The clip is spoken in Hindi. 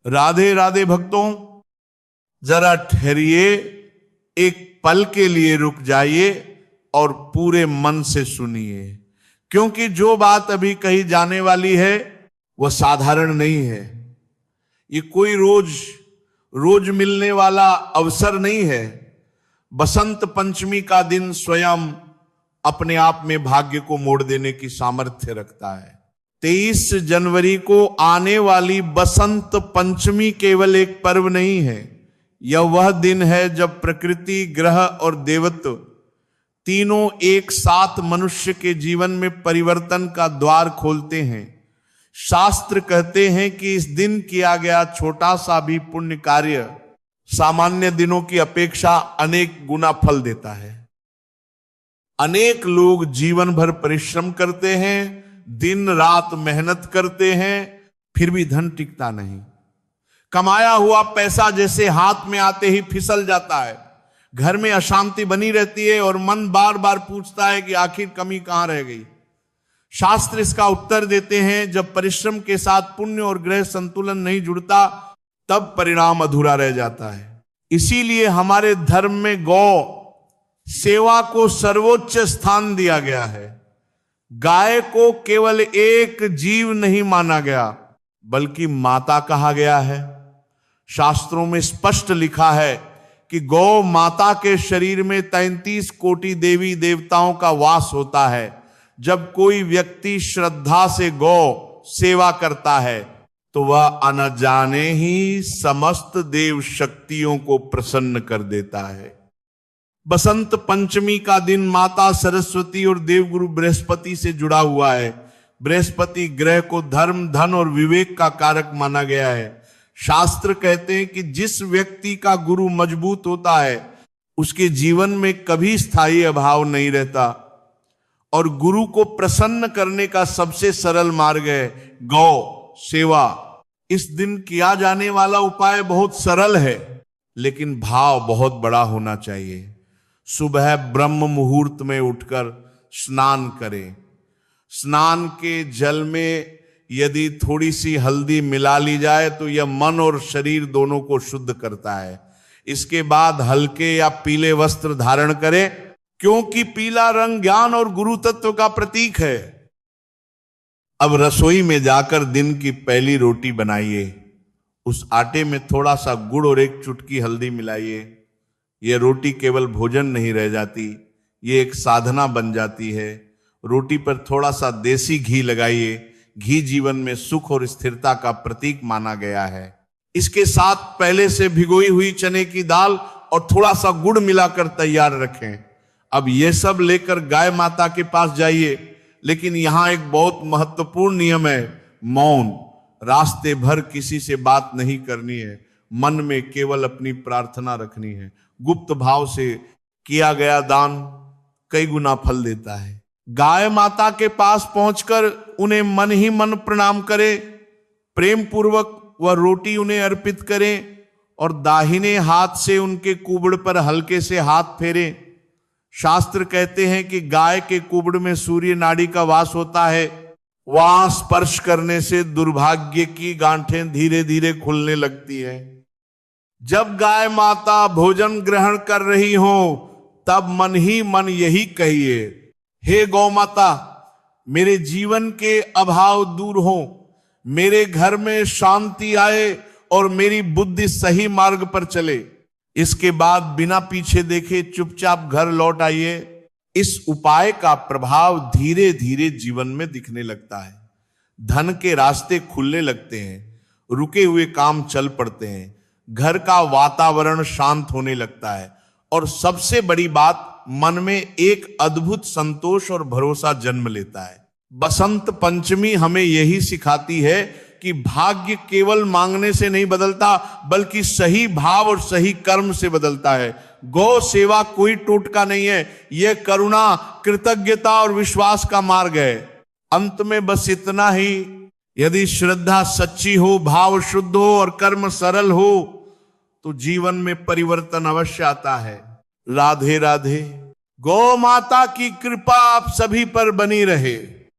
राधे राधे भक्तों, जरा ठहरिए, एक पल के लिए रुक जाइए और पूरे मन से सुनिए, क्योंकि जो बात अभी कही जाने वाली है वह साधारण नहीं है। ये कोई रोज मिलने वाला अवसर नहीं है। बसंत पंचमी का दिन स्वयं अपने आप में भाग्य को मोड़ देने की सामर्थ्य रखता है। 23 जनवरी को आने वाली बसंत पंचमी केवल एक पर्व नहीं है, यह वह दिन है जब प्रकृति, ग्रह और देवत्व तीनों एक साथ मनुष्य के जीवन में परिवर्तन का द्वार खोलते हैं। शास्त्र कहते हैं कि इस दिन किया गया छोटा सा भी पुण्य कार्य सामान्य दिनों की अपेक्षा अनेक गुना फल देता है। अनेक लोग जीवन भर परिश्रम करते हैं, दिन रात मेहनत करते हैं, फिर भी धन टिकता नहीं। कमाया हुआ पैसा जैसे हाथ में आते ही फिसल जाता है। घर में अशांति बनी रहती है और मन बार बार पूछता है कि आखिर कमी कहां रह गई। शास्त्र इसका उत्तर देते हैं, जब परिश्रम के साथ पुण्य और ग्रह संतुलन नहीं जुड़ता तब परिणाम अधूरा रह जाता है। इसीलिए हमारे धर्म में गौ सेवा को सर्वोच्च स्थान दिया गया है। गाय को केवल एक जीव नहीं माना गया, बल्कि माता कहा गया है। शास्त्रों में स्पष्ट लिखा है कि गौ माता के शरीर में 33 कोटि देवी देवताओं का वास होता है। जब कोई व्यक्ति श्रद्धा से गौ सेवा करता है तो वह अनजाने ही समस्त देव शक्तियों को प्रसन्न कर देता है। बसंत पंचमी का दिन माता सरस्वती और देवगुरु बृहस्पति से जुड़ा हुआ है। बृहस्पति ग्रह को धर्म, धन और विवेक का कारक माना गया है। शास्त्र कहते हैं कि जिस व्यक्ति का गुरु मजबूत होता है उसके जीवन में कभी स्थायी अभाव नहीं रहता, और गुरु को प्रसन्न करने का सबसे सरल मार्ग है गौ सेवा। इस दिन किया जाने वाला उपाय बहुत सरल है, लेकिन भाव बहुत बड़ा होना चाहिए। सुबह ब्रह्म मुहूर्त में उठकर स्नान करें। स्नान के जल में यदि थोड़ी सी हल्दी मिला ली जाए तो यह मन और शरीर दोनों को शुद्ध करता है। इसके बाद हल्के या पीले वस्त्र धारण करें, क्योंकि पीला रंग ज्ञान और गुरु तत्व का प्रतीक है। अब रसोई में जाकर दिन की पहली रोटी बनाइए। उस आटे में थोड़ा सा गुड़ और एक चुटकी हल्दी मिलाइए। यह रोटी केवल भोजन नहीं रह जाती, ये एक साधना बन जाती है। रोटी पर थोड़ा सा देसी घी लगाइए। घी जीवन में सुख और स्थिरता का प्रतीक माना गया है। इसके साथ पहले से भिगोई हुई चने की दाल और थोड़ा सा गुड़ मिलाकर तैयार रखें। अब यह सब लेकर गाय माता के पास जाइए, लेकिन यहां एक बहुत महत्वपूर्ण नियम है, मौन। रास्ते भर किसी से बात नहीं करनी है, मन में केवल अपनी प्रार्थना रखनी है। गुप्त भाव से किया गया दान कई गुना फल देता है। गाय माता के पास पहुंचकर उन्हें मन ही मन प्रणाम करें। प्रेम पूर्वक वह रोटी उन्हें अर्पित करें और दाहिने हाथ से उनके कुबड़ पर हल्के से हाथ फेरें। शास्त्र कहते हैं कि गाय के कुबड़ में सूर्य नाड़ी का वास होता है। वहां स्पर्श करने से दुर्भाग्य की गांठें धीरे धीरे खुलने लगती है। जब गाय माता भोजन ग्रहण कर रही हो तब मन ही मन यही कहिए, हे गौ माता, मेरे जीवन के अभाव दूर हो, मेरे घर में शांति आए और मेरी बुद्धि सही मार्ग पर चले। इसके बाद बिना पीछे देखे चुपचाप घर लौट आइए। इस उपाय का प्रभाव धीरे धीरे जीवन में दिखने लगता है। धन के रास्ते खुलने लगते हैं, रुके हुए काम चल पड़ते हैं, घर का वातावरण शांत होने लगता है और सबसे बड़ी बात, मन में एक अद्भुत संतोष और भरोसा जन्म लेता है। बसंत पंचमी हमें यही सिखाती है कि भाग्य केवल मांगने से नहीं बदलता, बल्कि सही भाव और सही कर्म से बदलता है। गौ सेवा कोई टोटका नहीं है, यह करुणा, कृतज्ञता और विश्वास का मार्ग है। अंत में बस इतना ही, यदि श्रद्धा सच्ची हो, भाव शुद्ध हो और कर्म सरल हो तो जीवन में परिवर्तन अवश्य आता है। राधे राधे। गौ माता की कृपा आप सभी पर बनी रहे।